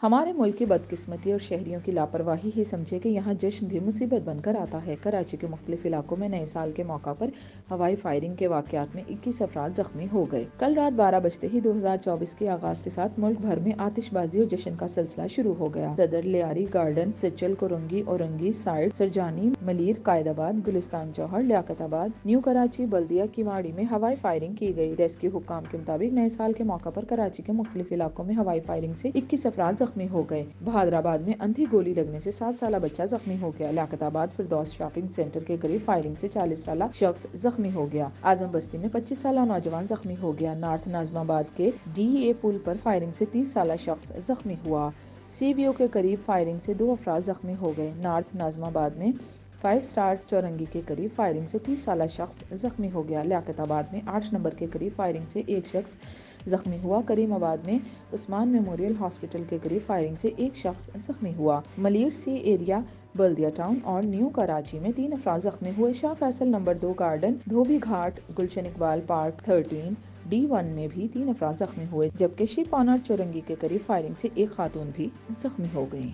ہمارے ملک کی بدقسمتی اور شہریوں کی لاپرواہی ہی سمجھے کہ یہاں جشن بھی مصیبت بن کر آتا ہے۔ کراچی کے مختلف علاقوں میں نئے سال کے موقع پر ہوائی فائرنگ کے واقعات میں 21 افراد زخمی ہو گئے۔ کل رات 12 بجتے ہی 2024 کے آغاز کے ساتھ ملک بھر میں آتش بازی اور جشن کا سلسلہ شروع ہو گیا۔ صدر لیاری گارڈن، سچل، کرنگی، اورنگی سائٹ، سرجانی، ملیر، قائد آباد، گلستان جوہر، لیاقت آباد، نیو کراچی، بلدیہ کیواڑی میں ہوائی فائرنگ کی گئی۔ ریسکیو حکام کے مطابق نئے سال کے موقع پر کراچی کے مختلف علاقوں میں ہوائی فائرنگ سے 21 افراد زخمی ہو گئے۔ بہادر آباد میں اندھی گولی لگنے سے 7 سالہ بچہ زخمی ہو گیا۔ لیاقت آباد فردوس شاپنگ سینٹر کے قریب فائرنگ سے 40 سالہ شخص زخمی ہو گیا۔ اعظم بستی میں 25 سالہ نوجوان زخمی ہو گیا۔ نارتھ ناظم آباد کے DEA پل پر فائرنگ سے 30 سالہ شخص زخمی ہوا۔ CBO کے قریب فائرنگ سے 2 افراد زخمی ہو گئے۔ نارتھ ناظم آباد میں 5 اسٹار چورنگی کے قریب فائرنگ سے 30 سالہ شخص زخمی ہو گیا۔ لیاقت آباد میں 8 نمبر کے قریب فائرنگ سے ایک شخص زخمی ہوا۔ کریم آباد میں عثمان میموریل ہاسپٹل کے قریب فائرنگ سے ایک شخص زخمی ہوا۔ ملیر سی ایریا، بلدیہ ٹاؤن اور نیو کراچی میں 3 افراد زخمی ہوئے۔ شاہ فیصل نمبر 2 گارڈن، دھوبی گھاٹ، گلشن اقبال پارک 13 D1 میں بھی 3 افراد زخمی ہوئے، جبکہ شپ آنر چورنگی کے قریب فائرنگ سے ایک خاتون بھی زخمی ہو گئی۔